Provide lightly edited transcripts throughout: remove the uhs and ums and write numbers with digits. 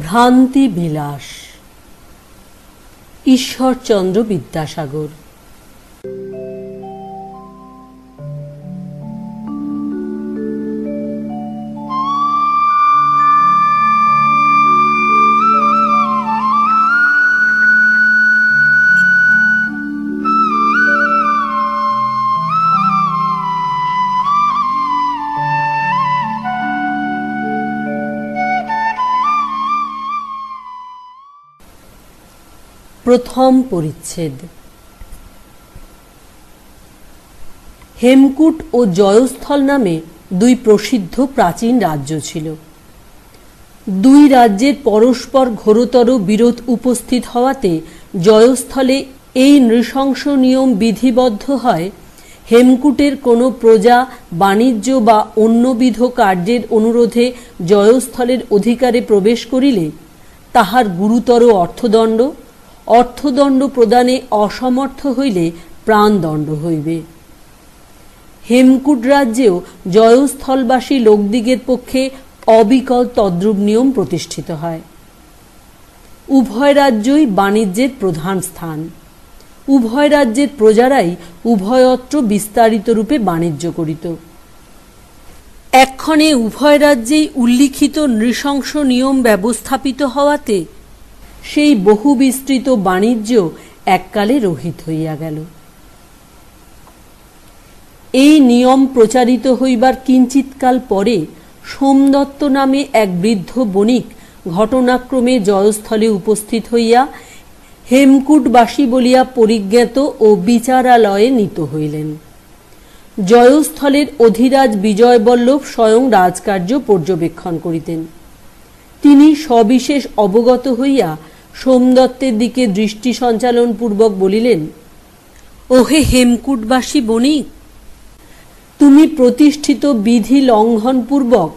ভ্রান্তি বিলাস। ঈশ্বরচন্দ্র বিদ্যাসাগর। প্রথম পরিচ্ছেদ। হেমকূট ও জয়স্থল নামে দুই প্রসিদ্ধ প্রাচীন রাজ্য ছিল। দুই রাজ্যের পরস্পর ঘোরতর বিরোধ উপস্থিত হওয়াতে জয়স্থলে এই নৃশংস নিয়ম বিধিবদ্ধ হয়, হেমকূটের কোনো প্রজা বাণিজ্য বা অন্যবিধ কার্যের অনুরোধে জয়স্থলের অধিকারে প্রবেশ করিলে তাহার গুরুতর অর্থদণ্ড, অর্থদণ্ড প্রদানে অসমর্থ হইলে প্রাণদণ্ড হইবে। হেমকূট রাজ্যেও জয়স্থলবাসী লোকদিগের পক্ষে অবিকল তদ্রূপ নিয়ম প্রতিষ্ঠিত হয়। উভয় রাজ্যই বাণিজ্যের প্রধান স্থান। উভয় রাজ্যের প্রজারাই উভয়ত্র বিস্তারিত রূপে বাণিজ্য করিত। এক্ষণে উভয় রাজ্যেই উল্লিখিত নৃশংস নিয়ম ব্যবস্থাপিত হওয়াতে সেই বহু বিস্তৃত বাণিজ্য এককালে রহিত হইয়া গেল। এই নিয়ম প্রচারিত হইবার কিঞ্চিৎকাল পরে সোমদত্ত নামে এক বৃদ্ধ বণিক ঘটনাক্রমে জয়স্থলে উপস্থিত হইয়া হেমকূটবাসী বলিয়া পরিজ্ঞাত ও বিচারালয়ে নীত হইলেন। জয়স্থলের অধিরাজ বিজয়বল্লভ স্বয়ং রাজকার্য পর্যবেক্ষণ করিতেন। তিনি সবিশেষ অবগত হইয়া সোমদত্তের দিকে দৃষ্টি সঞ্চালন পূর্বক বলিলেন, ওহে হেমকূটবাসী বণিক, তুমি প্রতিষ্ঠিত বিধি লঙ্ঘন পূর্বক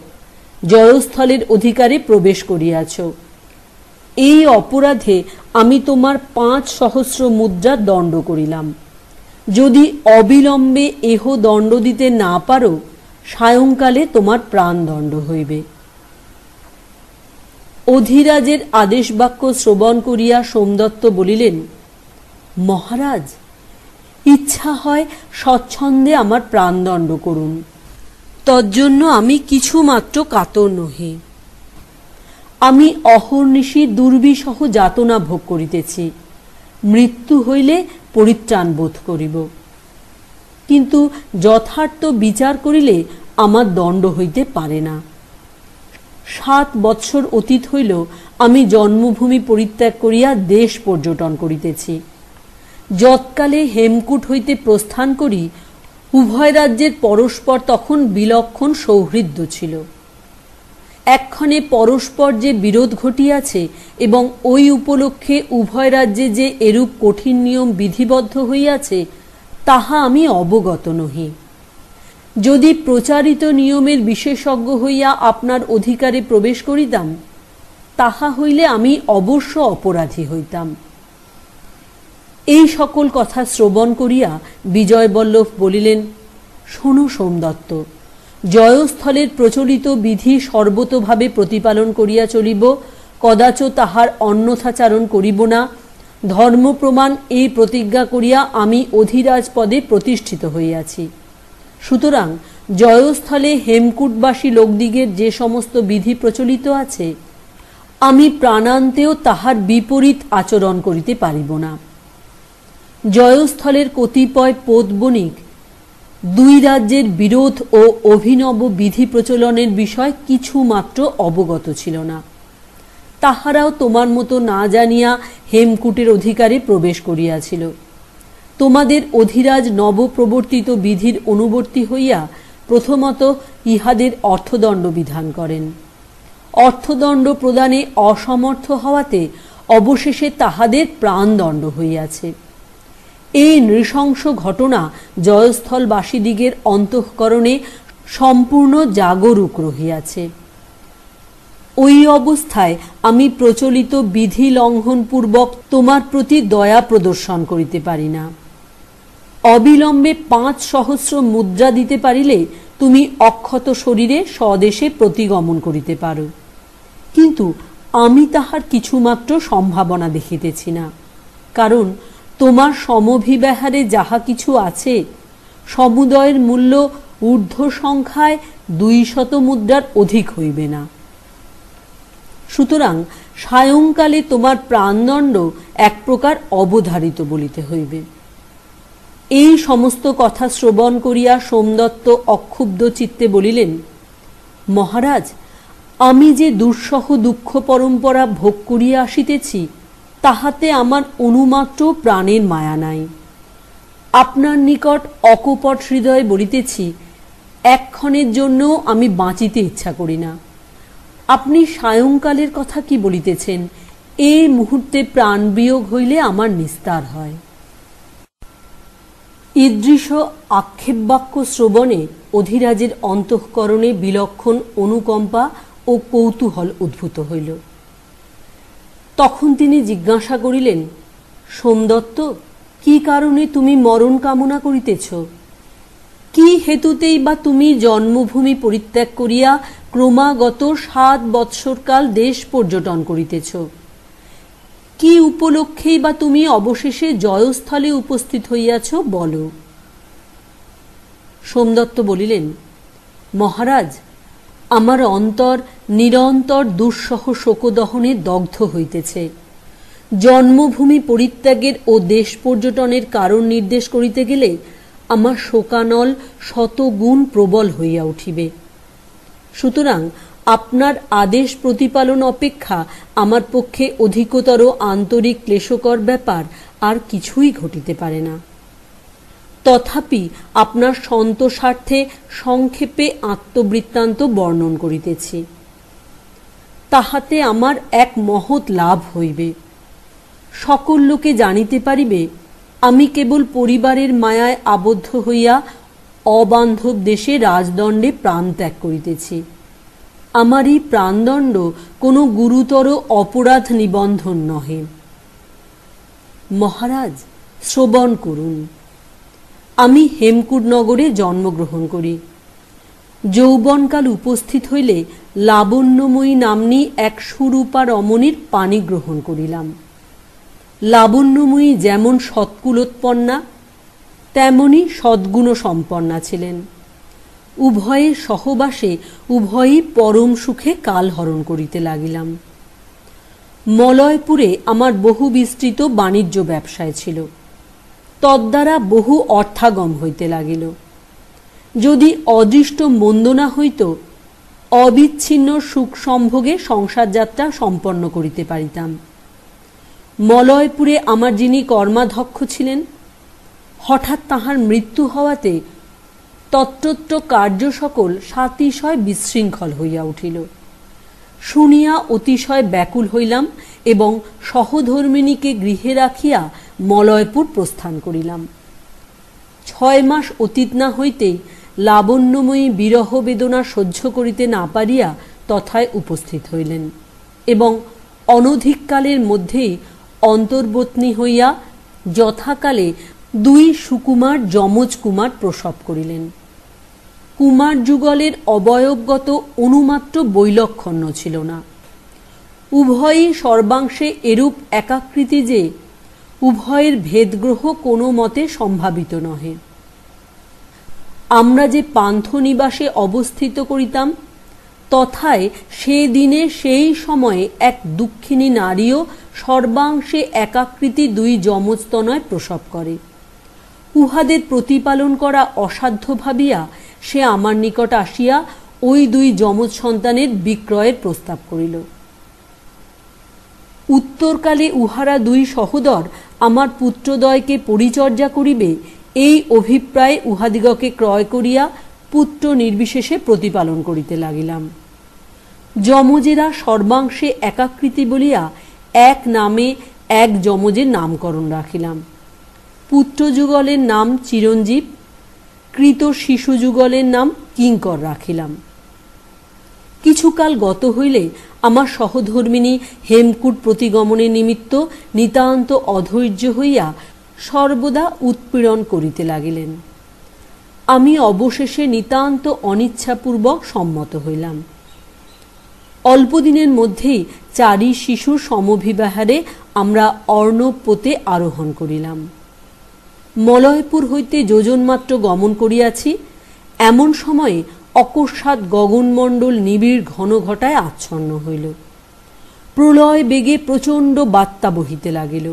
জয়স্থলের অধিকারে প্রবেশ করিয়াছ। এই অপরাধে আমি তোমার 5,000 মুদ্রা দণ্ড করিলাম। যদি অবিলম্বে এহ দণ্ড দিতে না পারো, সায়ংকালে তোমার প্রাণদণ্ড হইবে। অধিরাজের আদেশ বাক্য শ্রবণ করিয়া সোমদত্ত বলিলেন, মহারাজ, ইচ্ছা হয় স্বচ্ছন্দে আমার প্রাণদণ্ড করুন, তজ্জন্য আমি কিছুমাত্র কাতর নহি। আমি অহর্নিশি দুর্বিষহ যাতনা ভোগ করিতেছি, মৃত্যু হইলে পরিত্রাণ বোধ করিব। কিন্তু যথার্থ বিচার করিলে আমার দণ্ড হইতে পারে না। 7 বৎসর অতীত হইল আমি জন্মভূমি পরিত্যাগ করিয়া দেশ পর্যটন করিতেছি। যৎকালে হেমকূট হইতে প্রস্থান করি, উভয় রাজ্যের পরস্পর তখন বিলক্ষণ সৌহৃদ্য ছিল। এক্ষণে পরস্পর যে বিরোধ ঘটিয়াছে এবং ওই উপলক্ষে উভয় রাজ্যে যে এরূপ কঠিন নিয়ম বিধিবদ্ধ হইয়াছে, তাহা আমি অবগত নহি। যদি প্রচারিত নিয়মের বিশেষজ্ঞ হইয়া আপনার অধিকারে প্রবেশ করিতাম, তাহা হইলে আমি অবশ্য অপরাধী হইতাম। এই সকল কথা শ্রবণ করিয়া বিজয়বল্লভ বলিলেন, শোনো সোমদত্ত, জয়স্থলের প্রচলিত বিধি সর্বতোভাবে প্রতিপালন করিয়া চলিব, কদাচ তাহার অন্যথাচারণ করিব না। ধর্মপ্রমাণ এই প্রতিজ্ঞা করিয়া আমি অধিরাজ পদে প্রতিষ্ঠিত হইয়াছি। সুতরাং জয়স্থলে হেমকূটবাসী লোকদিগের যে সমস্ত বিধি প্রচলিত আছে, আমি প্রাণান্তেও তাহার বিপরীত আচরণ করিতে পারিব না। জয়স্থলের কতিপয় পোত বণিক দুই রাজ্যের বিরোধ ও অভিনব বিধি প্রচলনের বিষয় কিছু মাত্র অবগত ছিল না। তাহারাও তোমার মতো না জানিয়া হেমকূটের অধিকারে প্রবেশ করিয়াছিল। তোমাদের অধিরাজ নবপ্রবর্তিত বিধির অনুবর্তী হইয়া প্রথমত ইহাদের অর্থদণ্ড বিধান করেন। অর্থদণ্ড প্রদানে অসমর্থ হওয়াতে অবশেষে তাহাদের প্রাণদণ্ড হইয়াছে। এই নৃশংস ঘটনা জয়স্থলবাসীদিগের অন্তঃকরণে সম্পূর্ণ জাগরূক রহিয়াছে। ওই অবস্থায় আমি প্রচলিত বিধি লঙ্ঘনপূর্বক তোমার প্রতি দয়া প্রদর্শন করিতে পারি না। অবিলম্বে 5,000 মুদ্রা দিতে পারিলে তুমি অক্ষত শরীরে স্বদেশে প্রতিগমন করিতে পারো। কিন্তু আমি তাহার কিছুমাত্র সম্ভাবনা দেখিতেছি না, কারণ তোমার সমভিব্যাহারে যাহা কিছু আছে সমুদয়ের মূল্য ঊর্ধ্ব সংখ্যায় 200 মুদ্রার অধিক হইবে না। সুতরাং সায়ংকালে তোমার প্রাণদণ্ড এক প্রকার অবধারিত বলিতে হইবে। এই সমস্ত কথা শ্রবণ করিয়া সোমদত্ত অক্ষুব্ধ চিত্তে বলিলেন, মহারাজ, আমি যে দুঃসহ দুঃখ পরম্পরা ভোগ করিয়া আসিতেছি তাহাতে আমার অনুমাত্র প্রাণের মায়া নাই। আপনার নিকট অকপট হৃদয়ে বলিতেছি, একক্ষণের জন্য আমি বাঁচিতে ইচ্ছা করি না। আপনি সায়ংকালের কথা কি বলিতেছেন? এই মুহূর্তে প্রাণ বিয়োগ হইলে আমার নিস্তার হয়। ঈদৃশ আক্ষেপ বাক্য শ্রবণে অধিরাজের অন্তঃকরণে বিলক্ষণ অনুকম্পা ও কৌতূহল উদ্ভূত হইল। তখন তিনি জিজ্ঞাসা করিলেন, সোমদত্ত, কি কারণে তুমি মরণ কামনা করিতেছ? কি হেতুতেই বা তুমি জন্মভূমি পরিত্যাগ করিয়া ক্রমাগত 7 বৎসরকাল দেশ পর্যটন করিতেছ? কি উপলক্ষেই বা তুমি অবশেষে জয়স্থলে উপস্থিত হইয়াছ, বলো। সোমদত্ত বলিলেন, মহারাজ, আমার অন্তর নিরন্তর দুঃসহ শোকদহনে দগ্ধ হইতেছে। জন্মভূমি পরিত্যাগের ও দেশ পর্যটনের কারণ নির্দেশ করিতে গেলে আমার শোকানল 100 গুণ প্রবল হইয়া উঠিবে। সুতরাং আপনার আদেশ প্রতিপালন অপেক্ষা আমার পক্ষে অধিকতর আন্তরিক ক্লেশকর ব্যাপার আর কিছুই ঘটিতে পারে না। তথাপি আপনার সন্তোষার্থে সংক্ষেপে আত্মবৃত্তান্ত বর্ণন করিতেছি। তাহাতে আমার এক মহৎ লাভ হইবে। সকল লোকে জানিতে পারিবে আমি কেবল পরিবারের মায়ায় আবদ্ধ হইয়া অবান্ধব দেশে রাজদণ্ডে প্রাণ ত্যাগ করিতেছি। আমার এই প্রাণদণ্ড কোনো গুরুতর অপরাধ নিবন্ধন নহে। মহারাজ, শ্রবণ করুন। আমি হেমকূট নগরে জন্মগ্রহণ করি। যৌবনকাল উপস্থিত হইলে লাবণ্যময়ী নাম্নী এক সুরূপা রমণীর পানি গ্রহণ করিলাম। লাবণ্যময়ী যেমন সৎকুলোৎপন্না তেমনি সদ্গুণ সম্পন্না ছিলেন। উভয়ে সহবাসে উভয়ই পরম সুখে কাল হরণ করিতে লাগিলাম। মলয়পুরে আমার বহু বিস্তৃত বাণিজ্য ব্যবসায় ছিল, তদ্বারা বহু অর্থাগম হইতে লাগিল। যদি অদৃষ্ট মন্দ না হইত, অবিচ্ছিন্ন সুখ সম্ভোগে সংসার যাত্রা সম্পন্ন করিতে পারিতাম। মলয়পুরে আমার যিনি কর্মাধ্যক্ষ ছিলেন, হঠাৎ তাহার মৃত্যু হওয়াতে তত্রত্র কার্য সকল সাতিশয় বিশৃঙ্খল হইয়া উঠিল। শুনিয়া অতিশয় ব্যাকুল হইলাম এবং সহধর্মিণীকে গৃহে রাখিয়া মলয়পুর প্রস্থান করিলাম। 6 মাস অতীত না হইতেই লাবণ্যময়ী বিরহ বেদনা সহ্য করিতে না পারিয়া তথায় উপস্থিত হইলেন এবং অনধিককালের মধ্যেই অন্তর্বত্নী হইয়া যথাকালে 2 সুকুমার যমজ কুমার প্রসব করিলেন। কুমার যুগলের অবয়বগত অনুমাত্র বৈলক্ষণ্য ছিল না। উভয়ই সর্বাংশে এরূপ একাকৃতি যে উভয়ের ভেদগ্রহ কোনো মতে সম্ভাবিত নহে। আমরা যে পান্থ নিবাসে অবস্থিত করিতাম তথায় সে দিনে সেই সময়ে এক দুঃখিনী নারীও সর্বাংশে একাকৃতি 2 যমজতনয় প্রসব করে। উহাদের প্রতিপালন করা অসাধ্য ভাবিয়া সে আমার নিকট আসিয়া ওই 2 যমজ সন্তানের বিক্রয়ের প্রস্তাব করিল। উত্তরকালে উহারা 2 সহোদর আমার পুত্রদ্বয়কে পরিচর্যা করিবে এই অভিপ্রায়ে উহাদিগকে ক্রয় করিয়া পুত্র নির্বিশেষে প্রতিপালন করিতে লাগিলাম। যমজেরা সর্বাংশে একাকৃতি বলিয়া এক নামে এক যমজের নামকরণ রাখিলাম। পুত্রযুগলের নাম চিরঞ্জীব, কৃত শিশুযুগলের নাম কিঙ্কর রাখিলাম। কিছুকাল গত হইলে আমার সহধর্মিণী হেমকূট প্রতিগমনের নিমিত্ত নিতান্ত অধৈর্য হইয়া সর্বদা উৎপীড়ন করিতে লাগিলেন। আমি অবশেষে নিতান্ত অনিচ্ছাপূর্বক সম্মত হইলাম। অল্প দিনের মধ্যেই চারি শিশুর সমভিবাহারে আমরা অর্ণবপোতে আরোহণ করিলাম। মলয়পুর হইতে যোজনমাত্র গমন করিয়াছি, এমন সময়ে অকস্মাৎ গগনমণ্ডল নিবিড় ঘন ঘটায় আচ্ছন্ন হইল। প্রলয় বেগে প্রচণ্ড বাত্তা বহিতে লাগিল।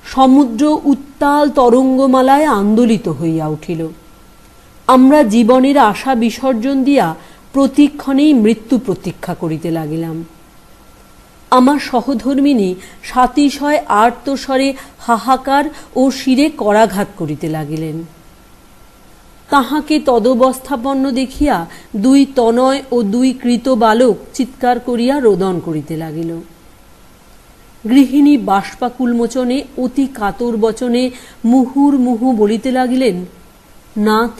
সমুদ্র উত্তাল তরঙ্গমালায় আন্দোলিত হইয়া উঠিল। আমরা জীবনের আশা বিসর্জন দিয়া প্রতিক্ষণেই মৃত্যু প্রতীক্ষা করিতে লাগিলাম। আমার সহধর্মিনী সাতিশয় আর্তস্বরে হাহাকার ও শিরে করাঘাত করিতে লাগিলেন। তাহাকে তদবস্থাপন্ন দেখিয়া দুই তনয় ও দুই কৃত বালক চিৎকার করিয়া রোদন করিতে লাগিল। গৃহিণী বাষ্পাকুলমোচনে অতি কাতর বচনে মুহুর্মুহু বলিতে লাগিলেন, নাথ,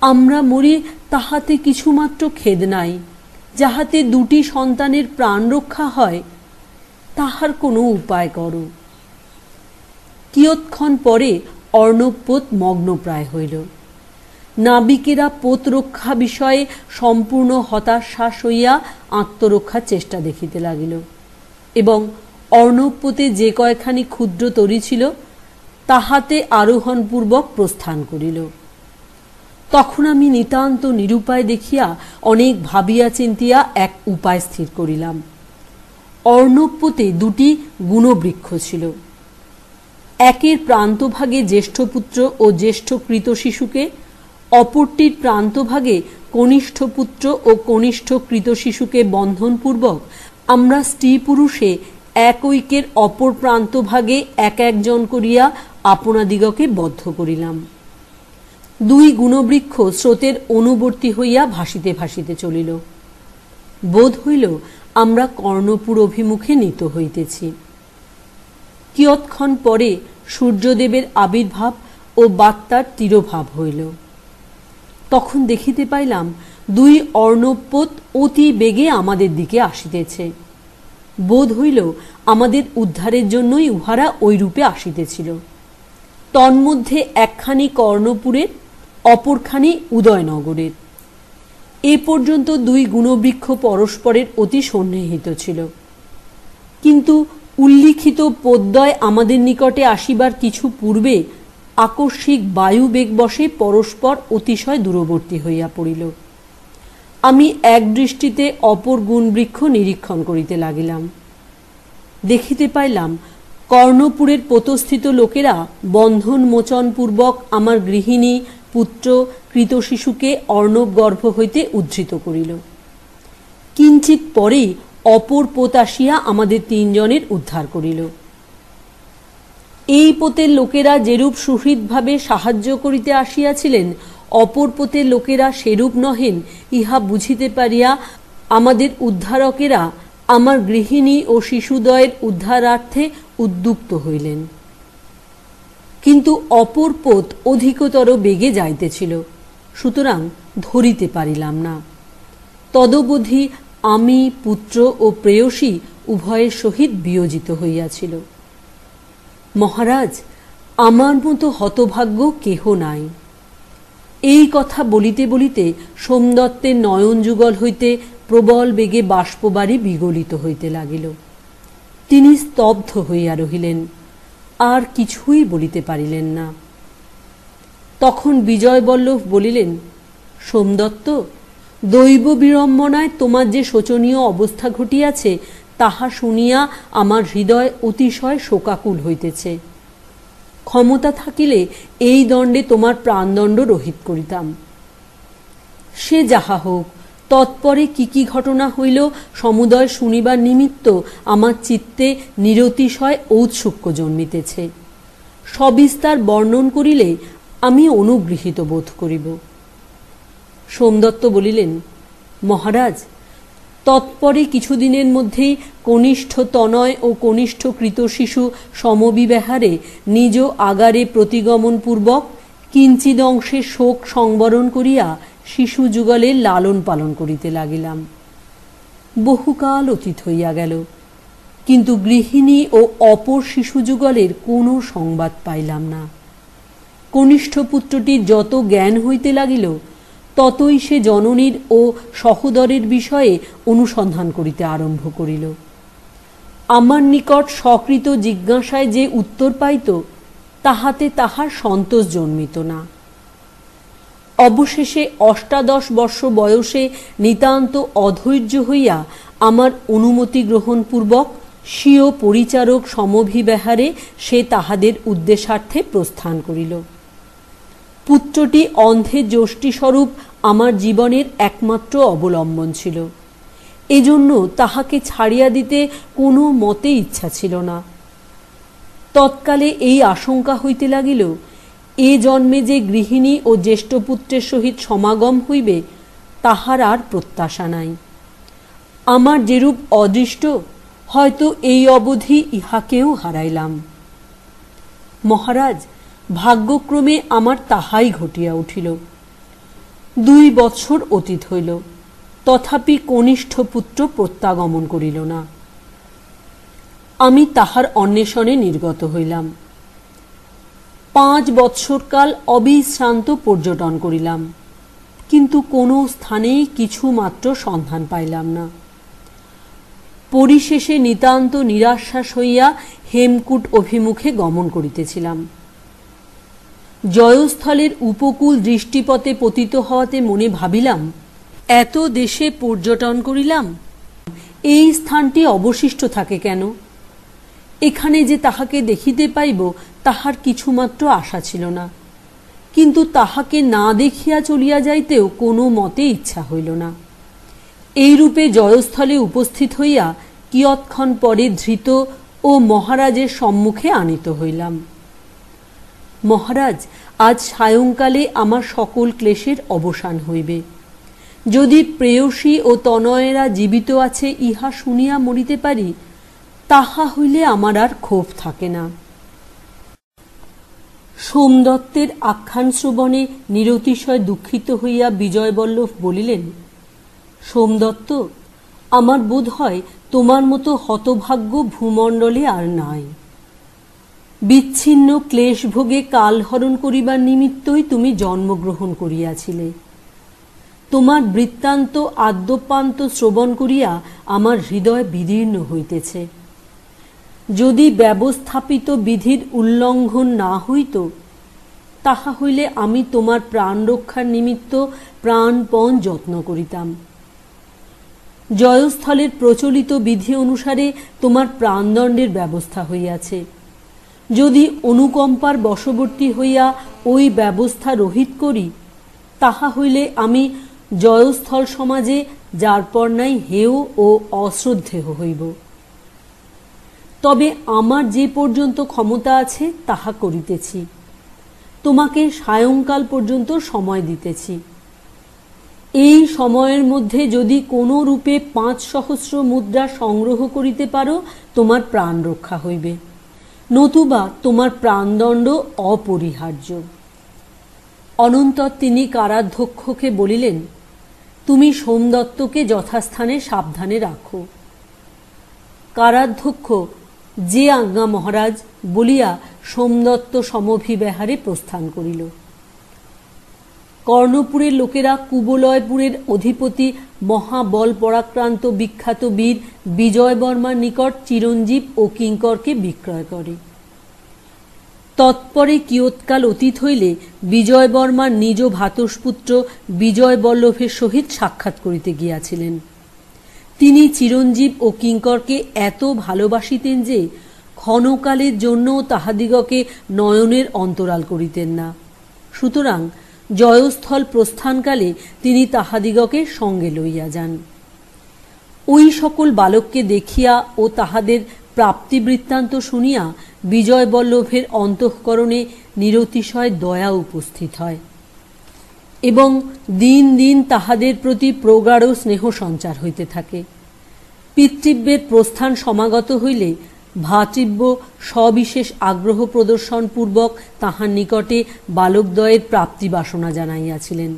আমরা মরি তাহাতে কিছুমাত্র খেদ নাই, যাহাতে দুটি সন্তানের প্রাণ রক্ষা হয় তাহার কোনো উপায় করো। কিয়ৎক্ষণ পরে অর্ণবপোত মগ্নপ্রায় হইল। নাবিকেরা পোত রক্ষা বিষয়ে সম্পূর্ণ হতাশ্বাস হইয়া আত্মরক্ষার চেষ্টা দেখিতে লাগিল এবং অর্ণবপোতে যে কয়খানি ক্ষুদ্র তরী ছিল তাহাতে আরোহণপূর্বক প্রস্থান করিল। তখন আমি নিতান্ত নিরুপায় দেখিয়া অনেক ভাবিয়া চিন্তিয়া এক উপায় স্থির করিলাম। অর্ণবপোতে দুটি গুণবৃক্ষ ছিল। একের প্রান্তভাগে জ্যেষ্ঠপুত্র ও জ্যেষ্ঠকৃত শিশুকে, অপরটির প্রান্তভাগে কনিষ্ঠ পুত্র ও কনিষ্ঠকৃত শিশুকে বন্ধনপূর্বক আমরা স্ত্রী পুরুষে এক ঐক্যের অপর প্রান্তভাগে এক একজন করিয়া আপনাদিগকে বদ্ধ করিলাম। দুই গুণবৃক্ষ স্রোতের অনুবর্তী হইয়া ভাসিতে ভাসিতে চলিল। বোধ হইল আমরা কর্ণপুর অভিমুখে নীত হইতেছি। কিয়ৎক্ষণ পরে সূর্যদেবের আবির্ভাব ও বাত্তার তিরোভাব হইল। তখন দেখিতে পাইলাম দুই অর্ণবপোত অতি বেগে আমাদের দিকে আসিতেছে। বোধ হইল আমাদের উদ্ধারের জন্যই উহারা ওই রূপে আসিতেছিল। তন্মধ্যে একখানি কর্ণপুরের, অপরখানি উদয়নগরের। এ পর্যন্ত দুই গুণবৃক্ষ পরস্পরের অতি সন্নিহিত ছিল, কিন্তু উল্লিখিত পোতদ্বয় আমাদের নিকটে আসিবার কিছু পূর্বে আকস্মিক বায়ুবেগবশে পরস্পর অতিশয় দূরবর্তী হইয়া পড়িল। আমি এক দৃষ্টিতে অপর গুণবৃক্ষ নিরীক্ষণ করিতে লাগিলাম। দেখিতে পাইলাম কর্ণপুরের পোতস্থিত লোকেরা বন্ধন মোচনপূর্বক আমার গৃহিণী, পুত্র, কৃত শিশুকে অর্ণব গর্ভ হইতে উদ্ধৃত করিল। কিঞ্চিত পরেই অপর পোত আসিয়া আমাদের তিনজনের উদ্ধার করিল। এই পোতের লোকেরা যেরূপ সুহৃদভাবে সাহায্য করিতে আসিয়াছিলেন, অপর পোতের লোকেরা সেরূপ নহেন ইহা বুঝিতে পারিয়া আমাদের উদ্ধারকেরা আমার গৃহিণী ও শিশুদ্বয়ের উদ্ধারার্থে উদ্যুক্ত হইলেন। কিন্তু অপর পোত অধিকতর বেগে যাইতেছিল, সুতরাং ধরিতে পারিলাম না। তদবধি আমি, পুত্র ও প্রেয়সী উভয়ের সহিত বিয়োজিত হইয়াছিল। মহারাজ, আমার মতো হতভাগ্য কেহ নাই। এই কথা বলিতে বলিতে সোমদত্তের নয়ন যুগল হইতে প্রবল বেগে বাষ্পবারি বিগলিত হইতে লাগিল। তিনি স্তব্ধ হইয়া রহিলেন, আর কিছুই বলিতে পারিলেন না। তখন বিজয়বল্লভ বলিলেন, সোমদত্ত, দৈব বিড়ম্বনায় তোমার যে শোচনীয় অবস্থা ঘটিয়াছে তাহা শুনিয়া আমার হৃদয় অতিশয় শোকাকুল হইতেছে। ক্ষমতা থাকিলে এই দণ্ডে তোমার প্রাণদণ্ড রহিত করিতাম। সে যাহা হোক, তৎপরে কি কি ঘটনা হইল সমুদয় শুনিবার নিমিত্ত আমার চিত্তে নিরতিশয় ঔৎসুক্য জন্মিতেছে। সবিস্তার বর্ণন করিলে আমি অনুগৃহীত বোধ করিব। সোমদত্ত বলিলেন, মহারাজ, তৎপরে কিছুদিনের মধ্যেই কনিষ্ঠ তনয় ও কনিষ্ঠ কৃত শিশু সমবিবাহারে নিজ আগারে প্রতিগমনপূর্বক কিঞ্চিদ অংশে শোক সংবরণ করিয়া শিশু যুগলের লালন পালন করিতে লাগিলাম। বহুকাল অতীত হইয়া গেল, কিন্তু গৃহিণী ও অপর শিশু যুগলের কোনো সংবাদ পাইলাম না। কনিষ্ঠ পুত্রটির যত জ্ঞান হইতে লাগিল, ততই সে জননীর ও সহোদরের বিষয়ে অনুসন্ধান করিতে আরম্ভ করিল। আমার নিকট সকৃত জিজ্ঞাসায় যে উত্তর পাইত তাহাতে তাহার সন্তোষ জন্মিত না। অবশেষে ৮৮ বর্ষ বয়সে নিতান্ত অধৈর্য হইয়া আমার অনুমতি গ্রহণপূর্বক স্বীয় পরিচারক সমভিব্যাহারে সে তাহাদের উদ্দেশার্থে প্রস্থান করিল। পুত্রটি অন্ধের যষ্টিস্বরূপ আমার জীবনের একমাত্র অবলম্বন ছিল। এজন্য তাহাকে ছাড়িয়া দিতে কোনো মতে ইচ্ছা ছিল না। তৎকালে এই আশঙ্কা হইতে লাগিল, এ জন্মে যে গৃহিণী ও জ্যেষ্ঠপুত্রের সহিত সমাগম হইবে তাহার আর প্রত্যাশা নাই। আমার যেরূপ অদৃষ্ট, হয়তো এই অবধি ইহাকেও হারাইলাম। মহারাজ, ভাগ্যক্রমে আমার তাহাই ঘটিয়া উঠিল। ২ বৎসর অতীত হইল, তথাপি কনিষ্ঠ পুত্র প্রত্যাগমন করিল না। আমি তাহার অন্বেষণে নির্গত হইলাম। ৫ বৎসরকাল অবিশ্রান্ত পর্যটন করিলাম, কিন্তু কোনো স্থানেই কিছু মাত্র সন্ধান পাইলাম না। পরিশেষে নিতান্ত নিরাশ্বাস হইয়া হেমকূট অভিমুখে গমন করিতেছিলাম। জয়স্থলের উপকূল দৃষ্টিপথে পতিত হওয়াতে মনে ভাবিলাম, এত দেশে পর্যটন করিলাম, এই স্থানটি অবশিষ্ট থাকে কেন? এখানে যে তাহাকে দেখিতে পাইব তাহার কিছুমাত্র আশা ছিল না, কিন্তু তাহাকে না দেখিয়া চলিয়া যাইতেও কোনো মতে ইচ্ছা হইল না। এইরূপে জয়স্থলে উপস্থিত হইয়া কিয়ৎক্ষণ পরে ধৃত ও মহারাজের সম্মুখে আনিত হইলাম। মহারাজ, আজ সায়ংকালে আমার সকল ক্লেশের অবসান হইবে। যদি প্রেয়সী ও তনয়েরা জীবিত আছে ইহা শুনিয়া মরিতে পারি, তাহা হইলে আমার আর ক্ষোভ থাকে না। সোমদত্তের আখ্যান শ্রবণে নিরতিশয় দুঃখিত হইয়া বিজয়বল্লভ বলিলেন, সোমদত্ত, আমার বোধ হয় তোমার মতো হতভাগ্য ভূমণ্ডলে আর নাই। বিচ্ছিন্ন ক্লেশভোগে কালহরণ করিবার নিমিত্তই তুমি জন্মগ্রহণ করিয়াছিলে। তোমার বৃত্তান্ত আদ্যোপান্ত শ্রবণ করিয়া আমার হৃদয় বিদীর্ণ হইতেছে। যদি ব্যবস্থাপিত বিধির উল্লঙ্ঘন না হইত, তাহা হইলে আমি তোমার প্রাণ রক্ষার নিমিত্ত প্রাণপণ যত্ন করিতাম। জয়স্থলের প্রচলিত বিধি অনুসারে তোমার প্রাণদণ্ডের ব্যবস্থা হইয়াছে। যদি অনুকম্পার বশবর্তী হইয়া ওই ব্যবস্থা রহিত করি, তাহা হইলে আমি জয়স্থল সমাজে যার পর নাই হেয় ও অশ্রদ্ধেয় হইব। তবে আমার যে পর্যন্ত ক্ষমতা আছে তাহা করিতেছি। তোমাকে সায়ংকাল পর্যন্ত সময় দিতেছি। এই সময়ের মধ্যে যদি কোনো রূপে ৫,০০০ মুদ্রা সংগ্রহ করিতে পারো, তোমার প্রাণ রক্ষা হইবে, নতুবা তোমার প্রাণদণ্ড অপরিহার্য। অনন্তর তিনি কারাধ্যক্ষকে বলিলেন, তুমি সোমদত্তকে যথাস্থানে সাবধানে রাখো। কারাধ্যক্ষ যে আজ্ঞা মহারাজ বলিয়া সোমদত্ত সমভিব্যাহারে প্রস্থান করিল। কর্ণপুরের লোকেরা কুবলয়পুরের অধিপতি মহাবল পরাক্রান্ত বিখ্যাত বীর বিজয়বর্মার নিকট চিরঞ্জীব ও কিঙ্করকে বিক্রয় করে। তৎপরে কিয়ৎকাল অতীত হইলে বিজয়বর্মার নিজ ভ্রাতুষ্পুত্র বিজয়বল্লভের সহিত সাক্ষাৎ করিতে গিয়াছিলেন। তিনি চিরঞ্জীব ও কিঙ্করকে এত ভালোবাসিতেন যে ক্ষণকালের জন্যও তাহাদিগকে নয়নের অন্তরাল করিতেন না। সুতরাং জয়স্থল প্রস্থানকালে তিনি তাহাদিগকে সঙ্গে লইয়া যান। ওই সকল বালককে দেখিয়া ও তাহাদের প্রাপ্তিবৃত্তান্ত শুনিয়া বিজয়বল্লভের অন্তঃকরণে নিরতিশয় দয়া উপস্থিত হয় এবং দিন দিন তাহাদের প্রতি প্রগাঢ় স্নেহ সঞ্চার হইতে থাকে। পিতৃব্যের প্রস্থান সমাগত হইলে ভ্রাতৃব্য সবিশেষ আগ্রহ প্রদর্শন পূর্বক তাহার নিকটে বালকদ্বয়ের প্রাপ্তি বাসনা জানাইয়াছিলেন।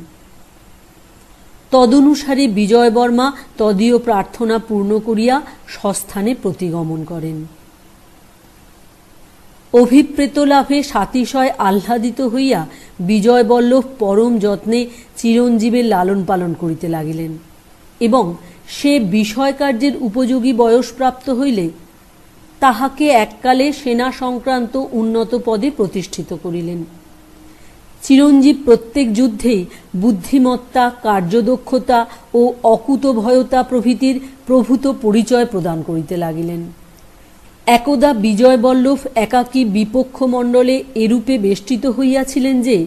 তদনুসারে বিজয়বর্মা তদীয় প্রার্থনা পূর্ণ করিয়া স্বস্থানে প্রতিগমন করেন। অভিপ্রেত লাভে সাতিশয় আহ্লাদিত হইয়া বিজয়বল্লভ পরম যত্নে চিরঞ্জীবের লালন পালন করিতে লাগিলেন এবং সে বিষয় কার্যের উপযোগী বয়সপ্রাপ্ত হইলে তাহাকে এককালে সেনা সংক্রান্ত উন্নত পদে প্রতিষ্ঠিত করিলেন। চিরঞ্জীব প্রত্যেক যুদ্ধেই বুদ্ধিমত্তা, কার্যদক্ষতা ও অকুতভয়তা প্রভৃতির প্রভূত পরিচয় প্রদান করিতে লাগিলেন। একদা বিজয়বল্লভ একাকী বিপক্ষ মণ্ডলে এরূপে বেষ্টিত হইয়াছিলেন যে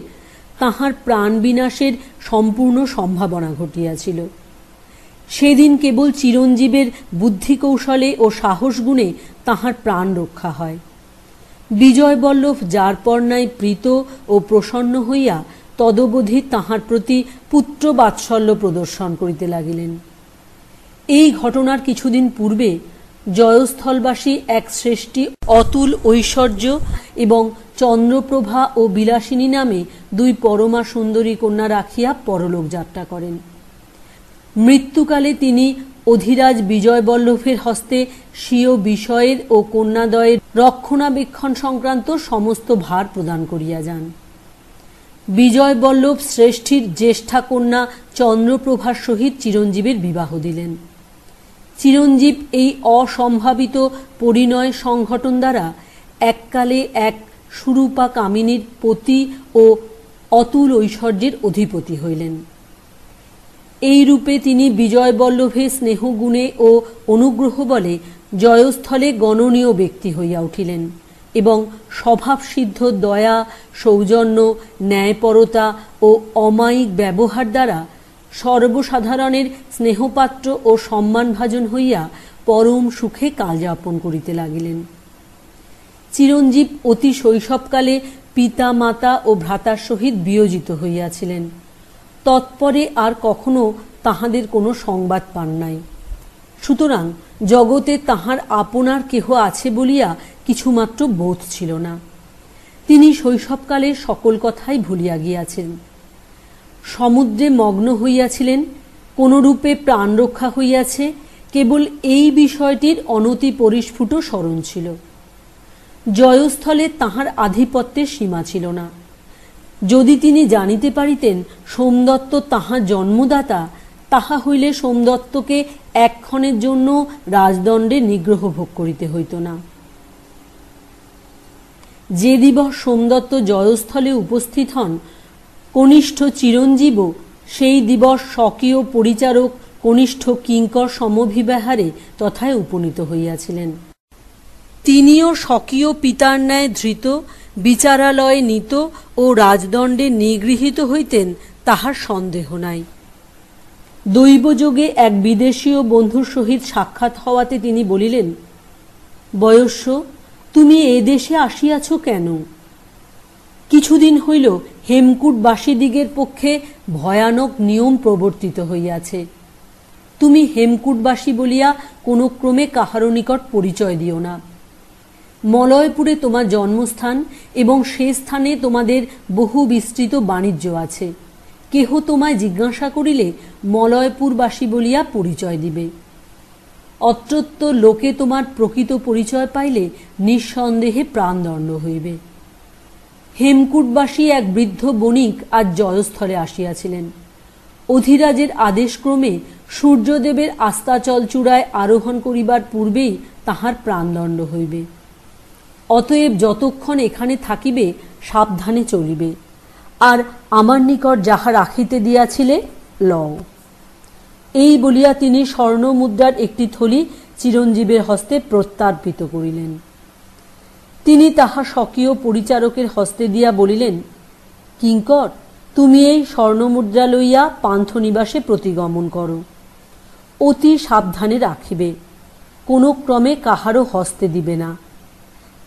তাহার প্রাণ বিনাশের সম্পূর্ণ সম্ভাবনা ঘটিয়াছিল। সেদিন কেবল চিরঞ্জীবের বুদ্ধি কৌশলে ও সাহস গুণে তাহার প্রাণ রক্ষা হয়। বিজয়বল্লভ যার পর্নায় প্রীত ও প্রসন্ন হইয়া তদবধি তাহার প্রতি পুত্র বাৎসল্য প্রদর্শন করিতে লাগিলেন। এই ঘটনার কিছুদিন পূর্বে জয়স্থলবাসী এক শ্রেষ্ঠী অতুল ঐশ্বর্য এবং চন্দ্রপ্রভা ও বিলাসিনী নামে দুই পরমা সুন্দরী কন্যা রাখিয়া পরলোক যাত্রা করেন। মৃত্যুকালে তিনি অধিরাজ বিজয়বল্লভের হস্তে স্বীয় বিষয়ের ও কন্যাদ্বয়ের রক্ষণাবেক্ষণ সংক্রান্ত সমস্ত ভার প্রদান করিয়া যান। বিজয়বল্লভ শ্রেষ্ঠীর জ্যেষ্ঠা কন্যা চন্দ্রপ্রভার সহিত চিরঞ্জীবের বিবাহ দিলেন। চিরঞ্জীব এই অসম্ভাবিত পরিণয় সংঘটন দ্বারা এককালে এক সুরূপা কামিনীর পতি ও অতুল ঐশ্বর্যের অধিপতি হইলেন। এই রূপে তিনি বিজয়বল্লভের স্নেহগুণে ও অনুগ্রহ বলে জয়স্থলে গণনীয় ব্যক্তি হইয়া উঠিলেন এবং স্বভাবসিদ্ধ দয়া, সৌজন্য, ন্যায়পরতা ও অমায়িক ব্যবহার দ্বারা সর্বসাধারণের স্নেহপাত্র ও সম্মানভাজন হইয়া পরম সুখে কালযাপন করিতে লাগিলেন। চিরঞ্জীব অতি শৈশবকালে পিতা, মাতা ও ভ্রাতার সহিত বিয়োজিত হইয়াছিলেন। তৎপরে আর কখনো তাহাদের কোনো সংবাদ পান নাই। সুতরাং জগতে তাহার আপনার কেহ আছে বলিয়া কিছুমাত্র বোধ ছিল না। তিনি শৈশবকালে সকল কথাই ভুলিয়া গিয়াছেন। সমুদ্রে মগ্ন হইয়াছিলেন, কোনরূপে প্রাণ রক্ষা হইয়াছে, কেবল এই বিষয়টির অনতি পরিস্ফুট স্মরণ ছিল। জয়স্থলে তাহার আধিপত্যের সীমা ছিল না। যদি তিনি জানিতে পারিতেন সোমদত্ত তাহার জন্মদাতা, তাহা হইলে সোমদত্তকে একক্ষণের জন্য রাজদণ্ডে নিগ্রহ ভোগ করিতে হইত না। যে দিবস সোমদত্ত জয়স্থলে উপস্থিত হন, কনিষ্ঠ চিরঞ্জীবও সেই দিবস স্বকীয় পরিচারক কনিষ্ঠ কিঙ্কর সমভিব্যাহারে তথায় উপনীত হইয়াছিলেন। তিনিও স্বকীয় পিতার ন্যায় ধৃত, বিচারালয়ে নীত ও রাজদণ্ডে নিগৃহীত হইতেন, তাহার সন্দেহ নাই। দৈবযোগে এক বিদেশীয় বন্ধুর সহিত সাক্ষাৎ হওয়াতে তিনি বলিলেন, বয়স্য, তুমি এ দেশে আসিয়াছ কেন? কিছুদিন হইল হেমকূটবাসীদিগের পক্ষে ভয়ানক নিয়ম প্রবর্তিত হইয়াছে। তুমি হেমকূটবাসী বলিয়া কোনো ক্রমে কাহারও নিকট পরিচয় দিও না। মলয়পুরে তোমার জন্মস্থান এবং সে স্থানে তোমাদের বহু বিস্তৃত বাণিজ্য আছে। কেহ তোমায় জিজ্ঞাসা করিলে মলয়পুরবাসী বলিয়া পরিচয় দিবে। অত্রত্য লোকে তোমার প্রকৃত পরিচয় পাইলে নিঃসন্দেহে প্রাণদণ্ড হইবে। হেমকূটবাসী এক বৃদ্ধ বণিক আজ জয়স্থলে আসিয়াছিলেন। অধিরাজের আদেশক্রমে সূর্যদেবের আস্তাচল চূড়ায় আরোহণ করিবার পূর্বেই তাহার প্রাণদণ্ড হইবে। অতএব যতক্ষণ এখানে থাকিবে সাবধানে চলিবে, আর আমার নিকট যাহা রাখিতে দিয়াছিলে লও। এই বলিয়া তিনি স্বর্ণ মুদ্রার একটি থলি চিরঞ্জীবের হস্তে প্রত্যার্পিত করিলেন। তিনি তাহা স্বকীয় পরিচারকের হস্তে দিয়া বলিলেন, কিঙ্কর, তুমি এই স্বর্ণমুদ্রা লইয়া পান্থনিবাসে প্রতিগমন করো। অতি সাবধানে রাখিবে, কোনো ক্রমে কাহারও হস্তে দিবে না।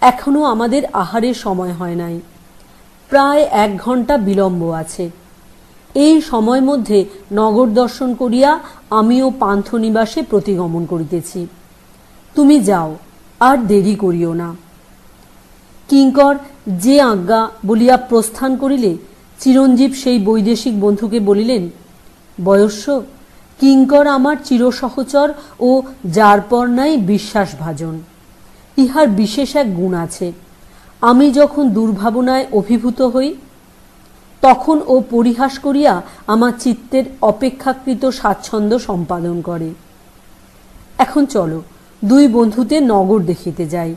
এখনো আমাদের আহারের সময় হয় নাই, প্রায় 1 ঘণ্টা বিলম্ব আছে। এই সময় মধ্যে নগর দর্শন করিয়া আমিও পান্থনিবাসে প্রতিগমন করিতেছি। তুমি যাও, আর দেরি করিও না। কিঙ্কর যে আজ্ঞা বলিয়া প্রস্থান করিলে চিরঞ্জীব সেই বৈদেশিক বন্ধুকে বলিলেন, বয়স্য, কিঙ্কর আমার চিরসহচর ও যার পর নাই বিশ্বাসভাজন। ইহার বিশেষ এক গুণ আছে। আমি যখন দুর্ভাবনায় অভিভূত হই, তখন ও পরিহাস করিয়া আমার চিত্তের অপেক্ষাকৃত স্বাচ্ছন্দ্য সম্পাদন করে। এখন চলো দুই বন্ধুতে নগর দেখিতে যাই,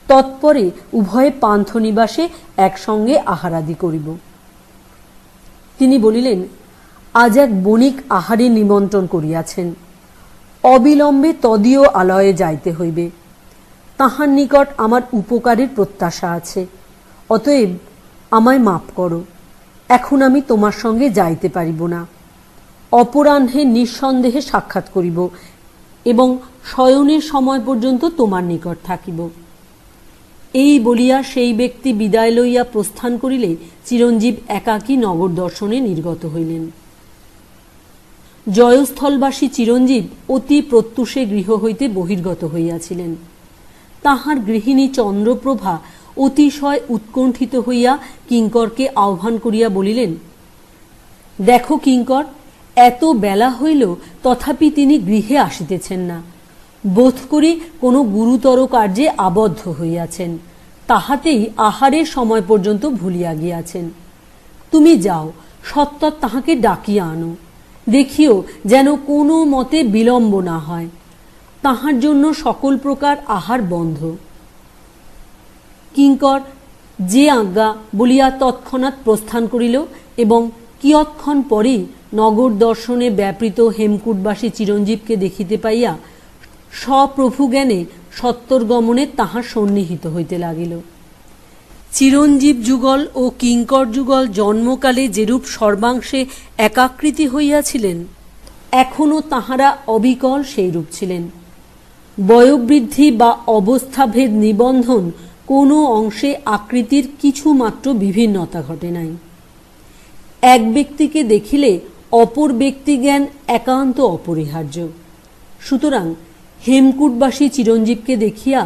তৎপরে উভয়ে পান্থনিবাসে একসঙ্গে আহারাদি করিব। তিনি বলিলেন, আজ এক বণিক আহারে নিমন্ত্রণ করিয়াছেন, অবিলম্বে তদীয় আলয়ে যাইতে হইবে। তাহার নিকট আমার উপকারের প্রত্যাশা আছে, অতএব আমায় মাপ করো, এখন আমি তোমার সঙ্গে যাইতে পারিব না। অপরাহ্নে নিঃসন্দেহে সাক্ষাৎ করিব এবং শয়নের সময় পর্যন্ত তোমার নিকট থাকিব। এই বলিয়া সেই ব্যক্তি বিদায় লইয়া প্রস্থান করিলে চিরঞ্জীব একাকী নগর দর্শনে নির্গত হইলেন। জয়স্থলবাসী চিরঞ্জীব অতি প্রত্যুষে গৃহ হইতে বহির্গত হইয়াছিলেন। তাহার গৃহিণী চন্দ্রপ্রভা অতিশয় উৎকণ্ঠিত হইয়া কিঙ্করকে আহ্বান করিয়া বলিলেন, দেখো কিঙ্কর, এত বেলা হইল তথাপি তিনি গৃহে আসিতেছেন না। বোধ করি কোনো গুরুতর কার্যে আবদ্ধ হইয়াছেন, তাহাতেই আহারের সময় পর্যন্ত ভুলিয়া গিয়াছেন। তুমি যাও, সত্বর তাহাকে ডাকিয়া আনো, দেখিও যেন কোনো মতে বিলম্ব না হয়। তাহার জন্য সকল প্রকার আহার বন্ধ। কিঙ্কর যে আজ্ঞা বলিয়া তৎক্ষণাৎ প্রস্থান করিল এবং কিয়ৎক্ষণ পরেই নগর দর্শনে ব্যাপৃত হেমকূটবাসী চিরঞ্জীবকে দেখিতে পাইয়া স্বপ্রভু জ্ঞানে সত্তরগমনে তাহার সন্নিহিত হইতে লাগিল। চিরঞ্জীব যুগল ও কিঙ্কর যুগল জন্মকালে যেরূপ সর্বাংশে একাকৃতি হইয়াছিলেন, এখনও তাহারা অবিকল সেইরূপ ছিলেন। বয়োবৃদ্ধি বা অবস্থাভেদ নিবন্ধন কোনো অংশে আকৃতির কিছু মাত্র বিভিন্নতা ঘটে নাই। এক ব্যক্তিকে দেখিলে অপর ব্যক্তিজ্ঞান একান্ত অপরিহার্য। সুতরাং হেমকূটবাসী চিরঞ্জীবকে দেখিয়া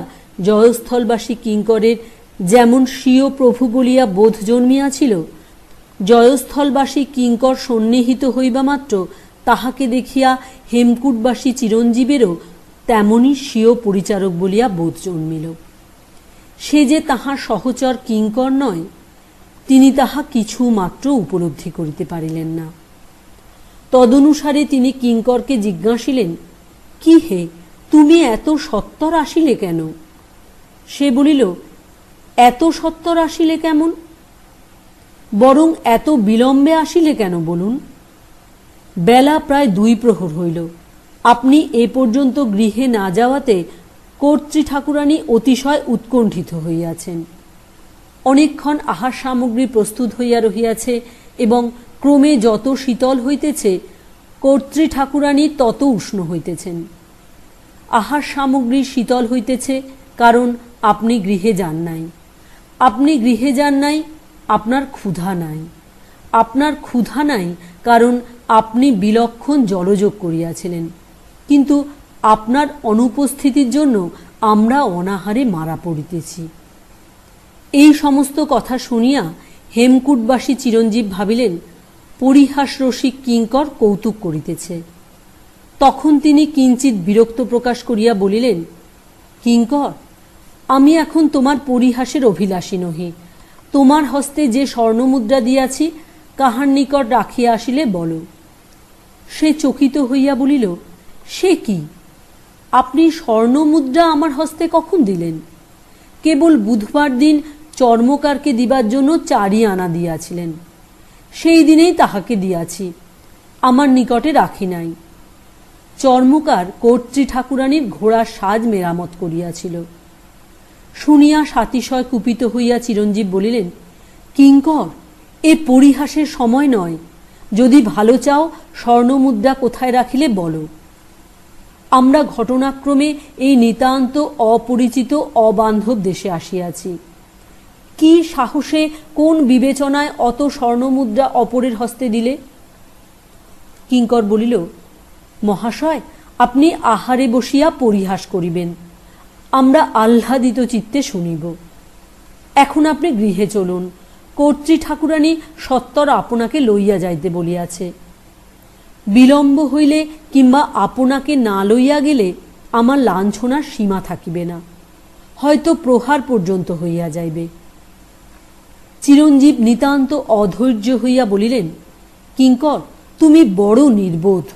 জয়স্থলবাসী কিঙ্করের যেমন স্বীয় প্রভু বলিয়া বোধ জন্মিয়াছিল, জয়স্থলবাসী কিঙ্কর সন্নিহিত হইবা মাত্র তাহাকে দেখিয়া হেমকূটবাসী চিরঞ্জীবেরও তেমনি স্বীয় পরিচারক বলিয়া বোধ জন্মিল। সে যে তাহার সহচর কিঙ্কর নয়, তিনি তাহা কিছু মাত্র উপলব্ধি করিতে পারিলেন না। তদনুসারে তিনি কিঙ্করকে জিজ্ঞাসিলেন, কি হে, তুমি এত সত্বর আসিলে কেন? সে বলিল, এত সত্বর আসিলে কেমন, বরং এত বিলম্বে আসিলে কেন বলুন। বেলা প্রায় 2 প্রহর হইল, আপনি এ পর্যন্ত গৃহে না যাওয়াতে কর্ত্রী ঠাকুরানী অতিশয় উৎকণ্ঠিত হইয়াছেন। অনেকক্ষণ আহার সামগ্রী প্রস্তুত হইয়া রহিয়াছে এবং ক্রমে যত শীতল হইতেছে কর্ত্রী ঠাকুরানী তত উষ্ণ হইতেছেন। আহার সামগ্রী শীতল হইতেছে কারণ আপনি গৃহে যান নাই। আপনি গৃহে যান নাই, আপনার ক্ষুধা নাই। আপনার ক্ষুধা নাই কারণ আপনি বিলক্ষণ জলযোগ করিয়াছিলেন, কিন্তু আপনার অনুপস্থিতির জন্য আমরা অনাহারে মারা পড়িতেছি। এই সমস্ত কথা শুনিয়া হেমকূটবাসী চিরঞ্জীব ভাবিলেন, পরিহাস রসিক কিঙ্কর কৌতুক করিতেছে। তখন তিনি কিঞ্চিত বিরক্ত প্রকাশ করিয়া বলিলেন, কিঙ্কর, আমি এখন তোমার পরিহাসের অভিলাষী নহি। তোমার হস্তে যে স্বর্ণমুদ্রা দিয়াছি কাহার নিকট রাখিয়া আসিলে বলো। সে চকিত হইয়া বলিল, সে কি, আপনি স্বর্ণমুদ্রা আমার হস্তে কখন দিলেন? কেবল বুধবার দিন চর্মকারকে দিবার জন্য 4 আনা দিয়াছিলেন, সেই দিনেই তাহাকে দিয়াছি, আমার নিকটে রাখি নাই। চর্মকার কর্ত্রী ঠাকুরানীর ঘোড়ার সাজ মেরামত করিয়াছিল। শুনিয়া সাতিশয় কুপিত হইয়া চিরঞ্জীব বলিলেন, কিঙ্কর, এ পরিহাসের সময় নয়। যদি ভালো চাও স্বর্ণমুদ্রা কোথায় রাখিলে বলো। আমরা ঘটনাক্রমে এই নিতান্ত অপরিচিত অবান্ধব দেশে আসিয়াছি। কি সাহসে, কোন বিবেচনায় অত স্বর্ণমুদ্রা অপরের হস্তে দিলে? কিঙ্কর বলিল, মহাশয়, আপনি আহারে বসিয়া পরিহাস করিবেন, আমরা আহ্লাদিত চিত্তে শুনিব। এখন আপনি গৃহে চলুন, কর্ত্রী ঠাকুরানী সত্বর আপনাকে লইয়া যাইতে বলিয়াছে। বিলম্ব হইলে কিংবা আপনাকে না লইয়া গেলে আমার লাঞ্ছনার সীমা থাকিবে না, হয়তো প্রহার পর্যন্ত হইয়া যাইবে। চিরঞ্জীব নিতান্ত অধৈর্য হইয়া বলিলেন, কিঙ্কর, তুমি বড় নির্বোধ।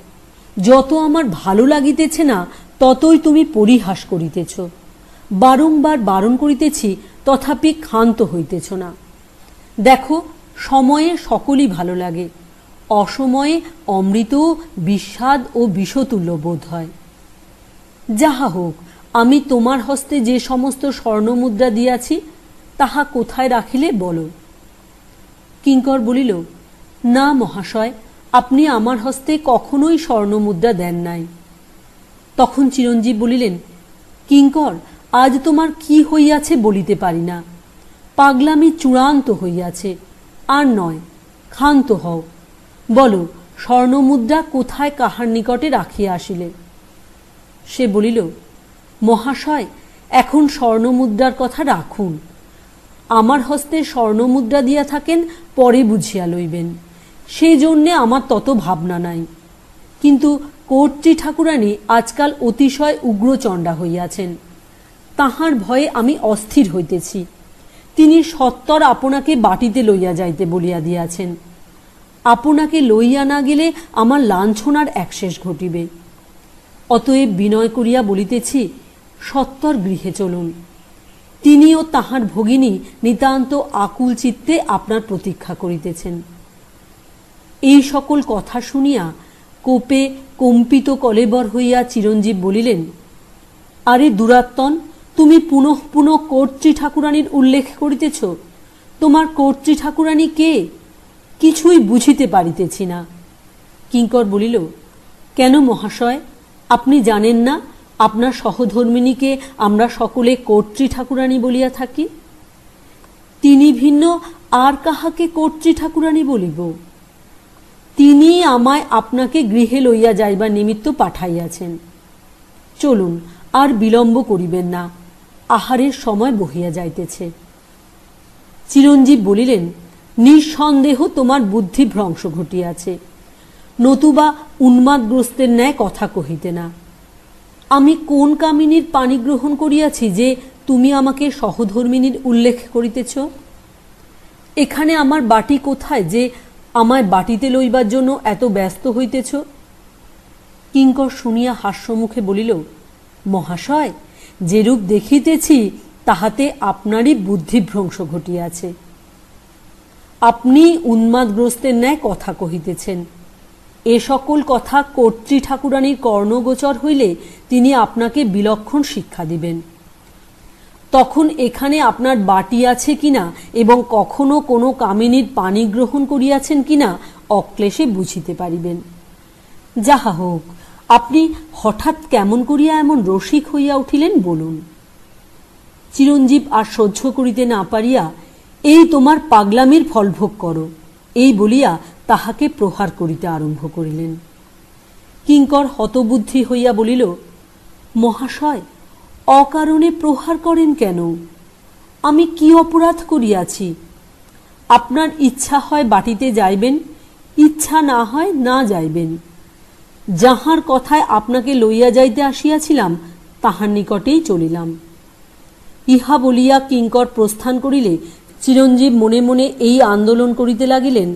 যত আমার ভালো লাগিতেছে না, ততই তুমি পরিহাস করিতেছ। বারংবার বারণ করিতেছি, তথাপি ক্ষান্ত হইতেছ না। দেখো, সময়ে সকলই ভালো লাগে, অসময়ে অমৃত বিস্বাদ ও বিষতুল্য বোধ হয়। যাহা হোক, আমি তোমার হস্তে যে সমস্ত স্বর্ণমুদ্রা দিয়াছি, তাহা কোথায় রাখিলে বলো। কিঙ্কর বলিল, না মহাশয়, আপনি আমার হস্তে কখনোই স্বর্ণমুদ্রা দেন নাই। তখন চিরঞ্জীব বলিলেন, কিঙ্কর, আজ তোমার কি হইয়াছে বলিতে পারি না। পাগলামি চূড়ান্ত হইয়াছে, আর নয়, ক্ষান্ত হও। বলো, স্বর্ণমুদ্রা কোথায় কাহার নিকটে রাখিয়া আসিলে? সে বলিল, মহাশয়, এখন স্বর্ণমুদ্রার কথা রাখুন। আমার হস্তে স্বর্ণমুদ্রা দিয়া থাকেন, পরে বুঝিয়া লইবেন, সেই জন্যে আমার তত ভাবনা নাই। কিন্তু কর্ত্রী ঠাকুরানী আজকাল অতিশয় উগ্রচণ্ডা হইয়াছেন, তাহার ভয়ে আমি অস্থির হইতেছি। তিনি সত্বর আপনাকে বাটিতে লইয়া যাইতে বলিয়া দিয়াছেন। আপনাকে লইয়া না গেলে আমার লাঞ্ছনার একশেষ ঘটিবে। অতএব বিনয় করিয়া বলিতেছি, সত্বর গৃহে চলুন। তিনিও তাহার ভগিনী নিতান্ত আকুল চিত্তে আপনার প্রতীক্ষা করিতেছেন। এই সকল কথা শুনিয়া কোপে কম্পিত কলেবর হইয়া চিরঞ্জীব বলিলেন, আরে দুরাত্মন, তুমি পুনঃ পুনঃ কর্ত্রী ঠাকুরানীর উল্লেখ করিতেছ। তোমার কর্ত্রী ঠাকুরানী কে? কিছুই বুঝিতে পারিতেছি না। কিঙ্কর বলিল, কেন মহাশয়, আপনি জানেন না আপনার সহধর্মিণীকে আমরা সকলে কর্ত্রী ঠাকুরানী বলিয়া থাকি? তিনি ভিন্ন আর কাহাকে কর্ত্রী ঠাকুরানী বলিব? তিনি আমায় আপনাকে গৃহে লইয়া যাইবার নিমিত্ত পাঠাইয়াছেন। চলুন, আর বিলম্ব করিবেন না, আহারের সময় বহিয়া যাইতেছে। চিরঞ্জীব বলিলেন, নিঃসন্দেহ তোমার বুদ্ধি ভ্রংশ ঘটিয়াছে, নতুবা উন্মাদগ্রস্তের ন্যায় কথা কহিতে না। আমি কোন কামিনীর পানি গ্রহণ করিয়াছি যে তুমি আমাকে সহধর্মিনীর উল্লেখ করিতেছ? এখানে আমার বাটি কোথায় যে আমায় বাটিতে লইবার জন্য এত ব্যস্ত হইতেছ? কিঙ্কর শুনিয়া হাস্যমুখে বলিল, মহাশয়, যেরূপ দেখিতেছি তাহাতে আপনারই বুদ্ধিভ্রংশ ঘটিয়াছে। আপনি উন্মাদগ্রস্তের ন্যায় কথা কহিতেছেন। এ সকল কথা কর্ত্রী ঠাকুরানীর কর্ণগোচর হইলে তিনি আপনাকে বিলক্ষণ শিক্ষা দিবেন। তখন এখানে আপনার বাটি আছে কিনা এবং কখনো কোনো কামিনীর পানি গ্রহণ করিয়াছেন কিনা অক্লেশে বুঝিতে পারিবেন। যাহা হোক, আপনি হঠাৎ কেমন করিয়া এমন রসিক হইয়া উঠিলেন বলুন। চিরঞ্জীব আর সহ্য করিতে না পারিয়া, এই তোমার পাগলামির ফলভোগ করো, এই বলিয়া তাহাকে প্রহার করিতে আরম্ভ করিলেন। কিঙ্কর হতবুদ্ধি হইয়া বলিল, মহাশয়, অকারণে প্রহার করেন কেন? আমি কি অপরাধ করিয়াছি? আপনার ইচ্ছা হয় বাটিতে যাইবেন, ইচ্ছা না হয় না যাইবেন। যাহার কথায় আপনাকে লইয়া যাইতে আসিয়াছিলাম তাহার নিকটেই চলিলাম। ইহা বলিয়া কিঙ্কর প্রস্থান করিলে চিরঞ্জীব মনে মনে এই আন্দোলন করিতে লাগিলেন,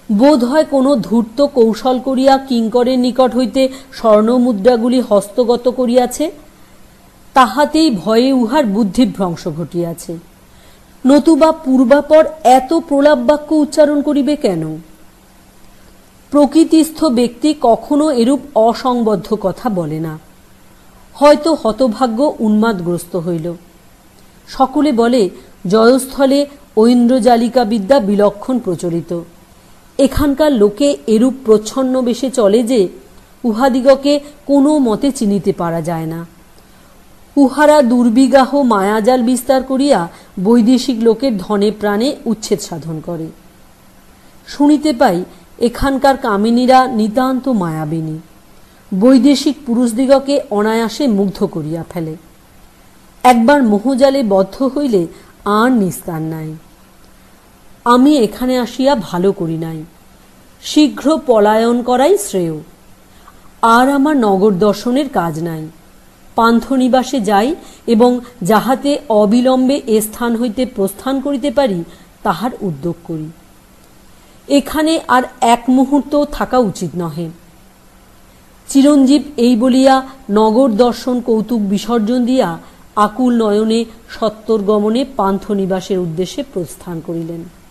বোধ হয় কোনো ধূর্ত কৌশল করিয়া কিঙ্করের নিকট হইতে স্বর্ণমুদ্রাগুলি হস্তগত করিয়াছে, তাহাতেই ভয়ে উহার বুদ্ধিভ্রংশ ঘটিয়াছে। নতুবা পূর্বাপর এত প্রলাপ বাক্য উচ্চারণ করিবে কেন? প্রকৃতিস্থ ব্যক্তি কখনো এরূপ অসংবদ্ধ কথা বলে না। হয়তো হতভাগ্য উন্মাদগ্রস্ত হইল। সকলে বলে, জয়স্থলে ঐন্দ্রজালিকা বিদ্যা বিলক্ষণ প্রচলিত। এখানকার লোকে এরূপ প্রচ্ছন্ন বেশে চলে যে উহাদিগকে কোনো মতে চিনিতে পারা যায় না। উহারা দুর্বিগাহ মায়াজাল বিস্তার করিয়া বৈদেশিক লোকের ধনে প্রাণে উচ্ছেদ সাধন করে। শুনিতে পাই এখানকার কামিনীরা নিতান্ত মায়াবিনী, বৈদেশিক পুরুষদিগকে অনায়াসে মুগ্ধ করিয়া ফেলে। একবার মোহজালে বদ্ধ হইলে আর নিস্তার নাই। আমি এখানে আসিয়া ভালো করি নাই, শীঘ্র পলায়ন করাই শ্রেয়। আর আমার নগর দর্শনের কাজ নাই। পান্থনিবাসে যাই এবং যাহাতে অবিলম্বে এ স্থান হইতে প্রস্থান করিতে পারি তাহার উদ্যোগ করি। এখানে আর এক মুহূর্ত থাকা উচিত নহে। চিরঞ্জীব এই বলিয়া নগর দর্শন কৌতুক বিসর্জন দিয়া আকুল নয়নে সত্তর গমনে পান্থনিবাসের উদ্দেশ্যে প্রস্থান করিলেন।